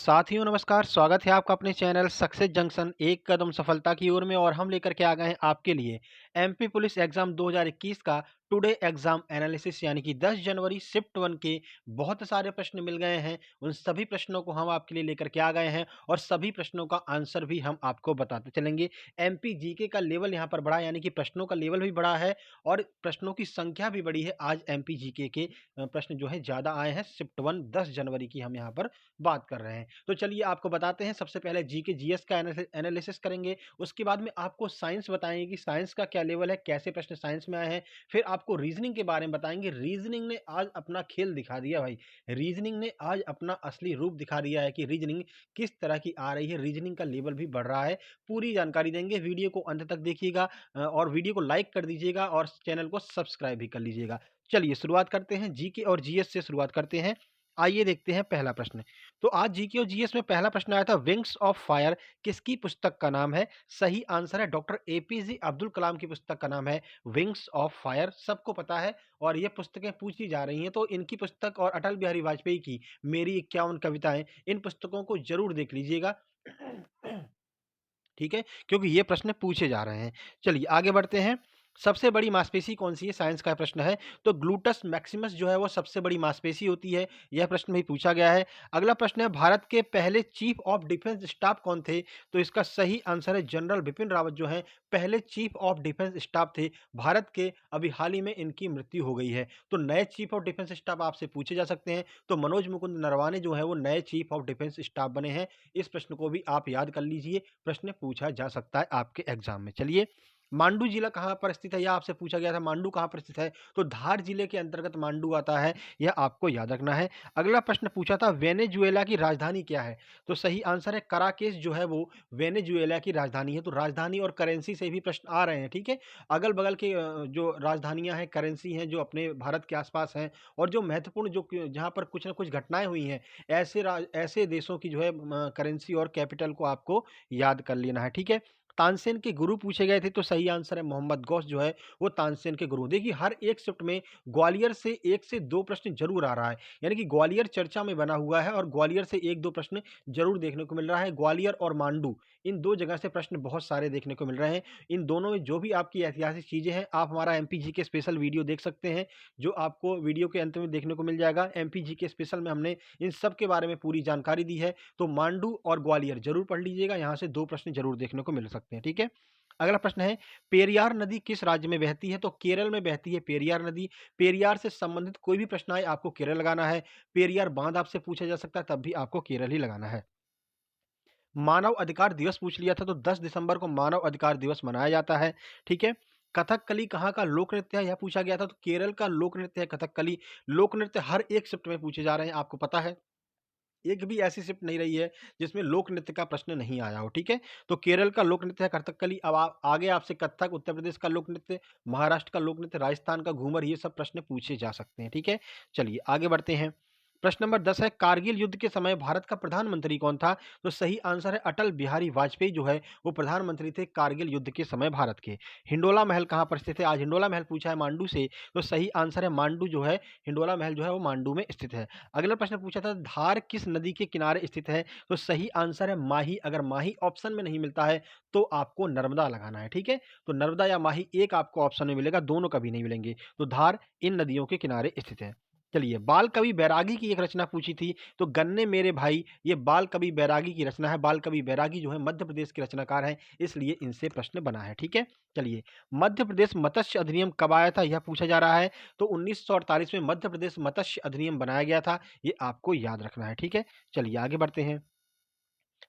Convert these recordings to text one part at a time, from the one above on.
साथियों नमस्कार, स्वागत है आपका अपने चैनल सक्सेस जंक्शन एक कदम सफलता की ओर में। और हम लेकर के आ गए हैं आपके लिए एमपी पुलिस एग्जाम 2021 का टुडे एग्जाम एनालिसिस, यानी कि 10 जनवरी शिफ्ट 1 के बहुत सारे प्रश्न मिल गए हैं। उन सभी प्रश्नों को हम आपके लिए लेकर के आ गए हैं और सभी प्रश्नों का आंसर भी हम आपको बताते चलेंगे। एमपी जीके का लेवल यहाँ पर बढ़ा, यानी कि प्रश्नों का लेवल भी बढ़ा है और प्रश्नों की संख्या भी बढ़ी है। आज एमपी जीके के प्रश्न जो है ज्यादा आए हैं। शिफ्ट 1 10 जनवरी की हम यहाँ पर बात कर रहे हैं। तो चलिए आपको बताते हैं। सबसे पहले जीके जीएस का एनालिसिस करेंगे, उसके बाद में आपको साइंस बताएंगे कि साइंस का क्या लेवल है, कैसे प्रश्न साइंस में आए हैं। फिर आपको रीजनिंग के बारे में बताएंगे। रीजनिंग ने आज अपना खेल दिखा दिया भाई। रीजनिंग ने आज अपना असली रूप दिखा दिया है कि रीजनिंग किस तरह की आ रही है। रीजनिंग का लेवल भी बढ़ रहा है। पूरी जानकारी देंगे, वीडियो को अंत तक देखिएगा और वीडियो को लाइक कर दीजिएगा और चैनल को सब्सक्राइब भी कर लीजिएगा। चलिए शुरुआत करते हैं, जीके और जीएस से शुरुआत करते हैं। आइए देखते हैं पहला प्रश्न। तो आज जीके और जीएस में पहला प्रश्न आया था, विंग्स ऑफ फायर किसकी पुस्तक का नाम है। सही आंसर है डॉक्टर एपीजे अब्दुल कलाम की पुस्तक का नाम है विंग्स ऑफ फायर, सबको पता है। और ये पुस्तकें पूछी जा रही हैं, तो इनकी पुस्तक और अटल बिहारी वाजपेयी की मेरी 51 कविताएं, इन पुस्तकों को जरूर देख लीजिएगा। ठीक है, क्योंकि ये प्रश्न पूछे जा रहे हैं। चलिए आगे बढ़ते हैं। सबसे बड़ी मांसपेशी कौन सी है, साइंस का प्रश्न है। तो ग्लूटस मैक्सिमस जो है वो सबसे बड़ी मांसपेशी होती है। यह प्रश्न भी पूछा गया है। अगला प्रश्न है, भारत के पहले चीफ ऑफ डिफेंस स्टाफ कौन थे। तो इसका सही आंसर है जनरल बिपिन रावत जो है पहले चीफ ऑफ डिफेंस स्टाफ थे भारत के। अभी हाल ही में इनकी मृत्यु हो गई है। तो नए चीफ ऑफ डिफेंस स्टाफ आपसे पूछे जा सकते हैं। तो मनोज मुकुंद नरवाने जो है वो नए चीफ ऑफ डिफेंस स्टाफ बने हैं। इस प्रश्न को भी आप याद कर लीजिए, प्रश्न पूछा जा सकता है आपके एग्जाम में। चलिए, मांडू जिला कहाँ पर स्थित है, यह आपसे पूछा गया था। मांडू कहाँ पर स्थित है, तो धार जिले के अंतर्गत मांडू आता है। यह आपको याद रखना है। अगला प्रश्न पूछा था, वेनेजुएला की राजधानी क्या है। तो सही आंसर है कराकेस जो है वो वेनेजुएला की राजधानी है। तो राजधानी और करेंसी से भी प्रश्न आ रहे हैं। ठीक है, अगल बगल के जो राजधानियां हैं, करेंसी हैं जो अपने भारत के आसपास हैं और जो महत्वपूर्ण जो जहां पर कुछ ना कुछ घटनाएं हुई हैं, ऐसे देशों की जो है करेंसी और कैपिटल को आपको याद कर लेना है। ठीक है, तानसेन के गुरु पूछे गए थे। तो सही आंसर है मोहम्मद गौस जो है वो तानसेन के गुरु। देखिए, हर एक शिफ्ट में ग्वालियर से 1 से 2 प्रश्न जरूर आ रहा है, यानी कि ग्वालियर चर्चा में बना हुआ है और ग्वालियर से 1-2 प्रश्न जरूर देखने को मिल रहा है। ग्वालियर और मांडू, इन दो जगह से प्रश्न बहुत सारे देखने को मिल रहे हैं। इन दोनों में जो भी आपकी ऐतिहासिक चीजें हैं, आप हमारा एमपीजी के स्पेशल वीडियो देख सकते हैं, जो आपको वीडियो के अंत में देखने को मिल जाएगा। एमपीजी के स्पेशल में हमने इन सब के बारे में पूरी जानकारी दी है। तो मांडू और ग्वालियर जरूर पढ़ लीजिएगा, यहाँ से 2 प्रश्न जरूर देखने को मिल सकते हैं। ठीक है, अगला प्रश्न है, पेरियार नदी किस राज्य में बहती है। तो केरल में बहती है पेरियार नदी। पेरियार से संबंधित कोई भी प्रश्न आए आपको केरल लगाना है। पेरियार बांध आपसे पूछा जा सकता है, तब भी आपको केरल ही लगाना है। मानव अधिकार दिवस पूछ लिया था, तो 10 दिसंबर को मानव अधिकार दिवस मनाया जाता है। ठीक है, कथकली कहाँ का लोक नृत्य है, यह पूछा गया था। तो केरल का लोक नृत्य है कथकली। लोक नृत्य हर एक शिफ्ट में पूछे जा रहे हैं, आपको पता है। एक भी ऐसी शिफ्ट नहीं रही है जिसमें लोक नृत्य का प्रश्न नहीं आया हो। ठीक है, तो केरल का लोक नृत्य है कथकली। अब आगे आपसे कथक, उत्तर प्रदेश का लोक नृत्य, महाराष्ट्र का लोक नृत्य, राजस्थान का घूमर, ये सब प्रश्न पूछे जा सकते हैं। ठीक है, चलिए आगे बढ़ते हैं। प्रश्न नंबर 10 है, कारगिल युद्ध के समय भारत का प्रधानमंत्री कौन था। तो सही आंसर है अटल बिहारी वाजपेयी जो है वो प्रधानमंत्री थे कारगिल युद्ध के समय भारत के। हिंडोला महल कहाँ पर स्थित है, आज हिंडोला महल पूछा है मांडू से। तो सही आंसर है मांडू जो है, हिंडोला महल जो है वो मांडू में स्थित है। अगला प्रश्न पूछा था, धार किस नदी के किनारे स्थित है। तो सही आंसर है माही। अगर माही ऑप्शन में नहीं मिलता है तो आपको नर्मदा लगाना है। ठीक है, तो नर्मदा या माही एक आपको ऑप्शन में मिलेगा, दोनों कभी नहीं मिलेंगे। तो धार इन नदियों के किनारे स्थित है। चलिए, बाल कवि बैरागी की एक रचना पूछी थी। तो गन्ने मेरे भाई, ये बाल कवि बैरागी की रचना है। बाल कवि बैरागी जो है मध्य प्रदेश के रचनाकार हैं, इसलिए इनसे प्रश्न बना है। ठीक है, चलिए, मध्य प्रदेश मत्स्य अधिनियम कब आया था, यह पूछा जा रहा है। तो 1948 में मध्य प्रदेश मत्स्य अधिनियम बनाया गया था, ये आपको याद रखना है। ठीक है, चलिए आगे बढ़ते हैं।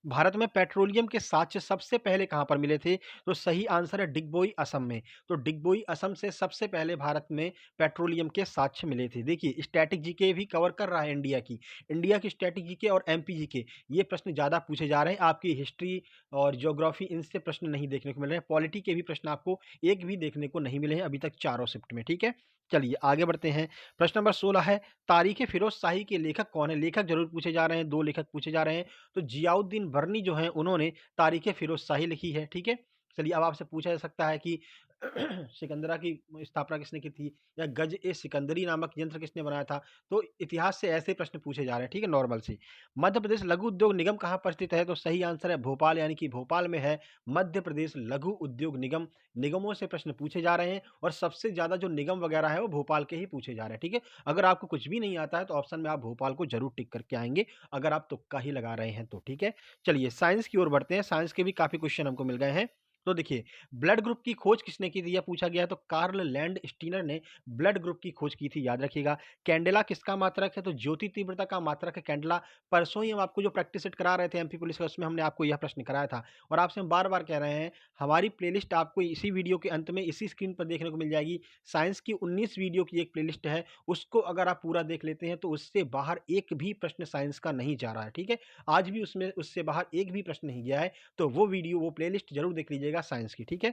भारत में पेट्रोलियम के साक्ष्य सबसे पहले कहां पर मिले थे। तो सही आंसर है डिगबोई असम में। तो डिगबोई असम से सबसे पहले भारत में पेट्रोलियम के साक्ष्य मिले थे। देखिए, स्टैटिक जीके भी कवर कर रहा है इंडिया की स्टैटिक जीके और एमपी जीके, ये प्रश्न ज्यादा पूछे जा रहे हैं। आपकी हिस्ट्री और ज्योग्राफी, इनसे प्रश्न नहीं देखने को मिल रहे हैं। पॉलिटी के भी प्रश्न आपको एक भी देखने को नहीं मिले हैं अभी तक चारों शिफ्ट में। ठीक है, चलिए आगे बढ़ते हैं। प्रश्न नंबर 16 है, तारीख फिरोज शाही के लेखक कौन है। लेखक जरूर पूछे जा रहे हैं, 2 लेखक पूछे जा रहे हैं। तो जियाउद्दीन बर्नी जो हैं उन्होंने तारीख फिरोज शाही लिखी है। ठीक है, चलिए अब आपसे पूछा जा सकता है कि सिकंदरा की स्थापना किसने की थी? या गज-ए-सिकंदरी नामक यंत्र किसने बनाया था? तो इतिहास से ऐसे प्रश्न पूछे जा रहे हैं, ठीक है? नॉर्मल से। मध्य प्रदेश लघु उद्योग निगम कहाँ पर स्थित है? तो सही आंसर है भोपाल, यानी कि भोपाल में है मध्य प्रदेश लघु उद्योग निगम। निगमों से प्रश्न पूछे जा रहे हैं और सबसे ज़्यादा जो निगम वगैरह है वो भोपाल के ही पूछे जा रहे हैं, ठीक है? अगर आपको कुछ भी नहीं आता है तो ऑप्शन में आप भोपाल को ज़रूर टिक करके आएँगे, अगर आप तुक्का ही लगा रहे हैं तो, ठीक है? चलिए साइंस की ओर बढ़ते हैं, साइंस के भी काफ़ी क्वेश्चन हमको मिल गए हैं। तो देखिए, ब्लड ग्रुप की खोज किसने की थी? यह पूछा गया है, तो कार्ल लैंड स्टीनर ने ब्लड ग्रुप की खोज की थी, याद रखिएगा। कैंडेला किसका मात्रक है? तो ज्योति तीव्रता का मात्रक है कैंडेला। परसों ही हम आपको जो प्रैक्टिस सेट करा रहे थे एमपी पुलिस का, उसमें हमने आपको यह प्रश्न कराया था और आपसे हम बार-बार कह रहे हैं, हमारी प्लेलिस्ट आपको इसी वीडियो के अंत में इसी स्क्रीन पर देखने को मिल जाएगी। साइंस की 19 वीडियो की एक प्लेलिस्ट है, उसको अगर आप पूरा देख लेते हैं तो उससे बाहर एक भी प्रश्न साइंस का नहीं जा रहा है, ठीक है? आज भी उसमें उससे बाहर एक भी प्रश्न नहीं गया है, तो वो वीडियो, वो प्लेलिस्ट ज़रूर देख लीजिएगा साइंस की, ठीक है?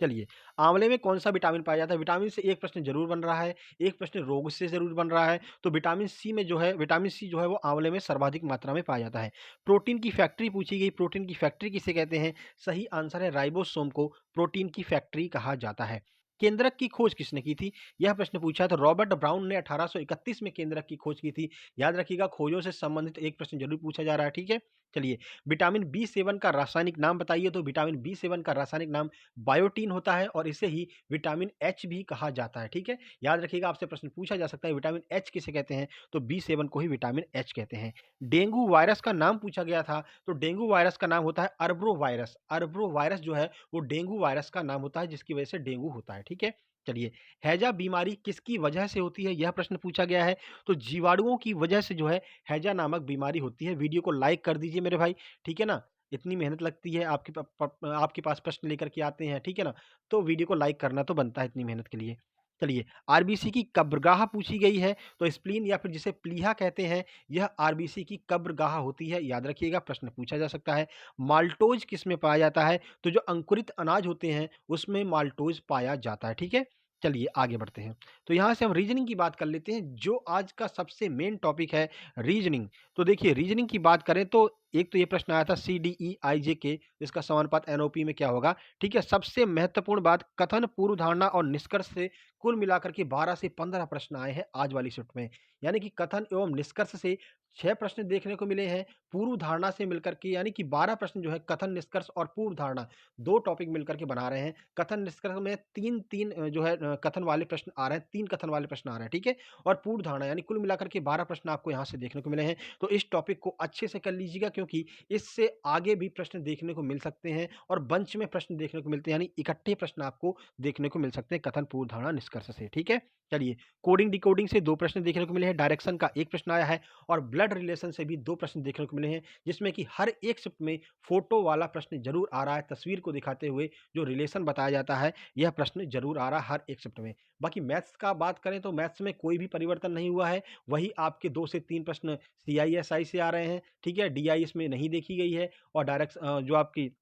चलिए, आंवले में कौन-सा विटामिन पाया जाता है? विटामिन से एक प्रश्न ज़रूर बन रहा है, एक प्रश्न रोग से ज़रूर बन रहा है, तो विटामिन सी में जो है, विटामिन सी जो है वो आंवले में सर्वाधिक मात्रा में पाया जाता है। प्रोटीन की फैक्ट्री पूछी गई, प्रोटीन की फैक्ट्री किसे कहते हैं? सही आंसर है राइबोसोम को प्रोटीन की फैक्ट्री कहा जाता है। केंद्रक की खोज किसने की थी? यह प्रश्न पूछा है, तो रॉबर्ट ब्राउन ने 1831 में केंद्रक की खोज की थी। याद रखिएगा, खोजों से संबंधित एक प्रश्न ज़रूर पूछा जा रहा है, ठीक है? चलिए, विटामिन बी7 का रासायनिक नाम बताइए, तो विटामिन बी7 का रासायनिक नाम बायोटीन होता है और इसे ही विटामिन एच भी कहा जाता है, ठीक है? याद रखिएगा, आपसे प्रश्न पूछा जा सकता है विटामिन एच किसे कहते हैं? तो बी7 को ही विटामिन एच कहते हैं। डेंगू वायरस का नाम पूछा गया था, तो डेंगू वायरस का नाम होता है अर्बरो वायरस। अर्बरो वायरस जो है वो डेंगू वायरस का नाम होता है, जिसकी वजह से डेंगू होता है, ठीक है? चलिए, हैजा बीमारी किसकी वजह से होती है? यह प्रश्न पूछा गया है, तो जीवाणुओं की वजह से जो है हैजा नामक बीमारी होती है। वीडियो को लाइक कर दीजिए मेरे भाई, ठीक है ना? इतनी मेहनत लगती है, आपके पास प्रश्न लेकर के आते हैं, ठीक है ना? तो वीडियो को लाइक करना तो बनता है इतनी मेहनत के लिए। चलिए, आरबीसी की कब्रगाह पूछी गई है, तो स्प्लीन या फिर जिसे प्लीहा कहते हैं, यह आरबीसी की कब्रगाह होती है, याद रखिएगा, प्रश्न पूछा जा सकता है। माल्टोज़ किसमें पाया जाता है? तो जो अंकुरित अनाज होते हैं, उसमें माल्टोज़ पाया जाता है, ठीक है? चलिए आगे बढ़ते हैं। तो यहाँ से हम रीज़निंग की बात कर लेते हैं, जो आज का सबसे मेन टॉपिक है, रीज़निंग। तो देखिए, रीज़निंग की बात करें तो एक तो ये प्रश्न आया था सीडीईआईजे, इसका समानुपात एनओपी में क्या होगा? ठीक है, सबसे महत्वपूर्ण बात, कथन, पूर्व धारणा और निष्कर्ष से कुल मिलाकर के 12 से 15 प्रश्न आए हैं आज वाली शिफ्ट में। यानी कि कथन एवं निष्कर्ष से 6 प्रश्न देखने को मिले हैं, पूर्व धारणा से मिलकर के यानी कि 12 प्रश्न जो है कथन, निष्कर्ष और पूर्व धारणा 2 टॉपिक मिलकर के बना रहे हैं। कथन निष्कर्ष में 3-3 जो है कथन वाले प्रश्न आ रहे हैं, 3 कथन वाले प्रश्न आ रहे हैं, ठीक है? और पूर्व धारणा यानी कुल मिलाकर के 12 प्रश्न आपको यहाँ से देखने को मिले हैं। तो इस टॉपिक को अच्छे से कर लीजिएगा, क्योंकि इससे आगे भी प्रश्न देखने को मिल सकते हैं और बंच में प्रश्न देखने को मिलते हैं, यानी इकट्ठे प्रश्न आपको देखने को मिल सकते हैं कथन, पूर्व धारणा, निष्कर्ष से, ठीक है? चलिए, कोडिंग डिकोडिंग से 2 प्रश्न देखने को मिले हैं, डायरेक्शन का 1 प्रश्न आया है और ब्लड रिलेशन से भी 2 प्रश्न देखने को मिले हैं, जिसमें कि हर एक शिफ्ट में फोटो वाला प्रश्न ज़रूर आ रहा है, तस्वीर को दिखाते हुए जो रिलेशन बताया जाता है, यह प्रश्न ज़रूर आ रहा है हर एक शिफ्ट में। बाकी मैथ्स का बात करें तो मैथ्स में कोई भी परिवर्तन नहीं हुआ है, वही आपके 2 से 3 प्रश्न सीआईएसआई से आ रहे हैं, ठीक है? डीआई इसमें नहीं देखी गई है और जो आपकी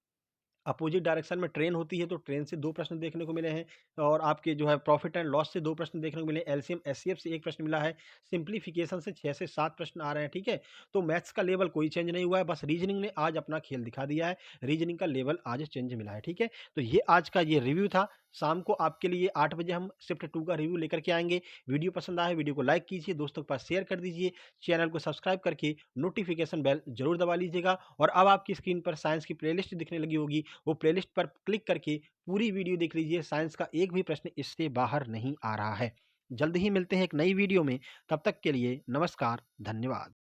अपोजिट डायरेक्शन में ट्रेन होती है, तो ट्रेन से 2 प्रश्न देखने को मिले हैं और आपके जो है प्रॉफिट एंड लॉस से 2 प्रश्न देखने को मिले, एलसीएम एचसीएफ से 1 प्रश्न मिला है, सिंप्लीफिकेशन से 6 से 7 प्रश्न आ रहे हैं, ठीक है? तो मैथ्स का लेवल कोई चेंज नहीं हुआ है, बस रीजनिंग ने आज अपना खेल दिखा दिया है, रीजनिंग का लेवल आज चेंज मिला है, ठीक है? तो ये आज का ये रिव्यू था, शाम को आपके लिए 8 बजे हम शिफ्ट 2 का रिव्यू लेकर के आएँगे। वीडियो पसंद आए, वीडियो को लाइक कीजिए, दोस्तों के पास शेयर कर दीजिए, चैनल को सब्सक्राइब करके नोटिफ़िकेशन बेल ज़रूर दबा लीजिएगा और अब आपकी स्क्रीन पर साइंस की प्लेलिस्ट दिखने लगी होगी, वो प्लेलिस्ट पर क्लिक करके पूरी वीडियो देख लीजिए, साइंस का एक भी प्रश्न इससे बाहर नहीं आ रहा है। जल्द ही मिलते हैं एक नई वीडियो में, तब तक के लिए नमस्कार, धन्यवाद।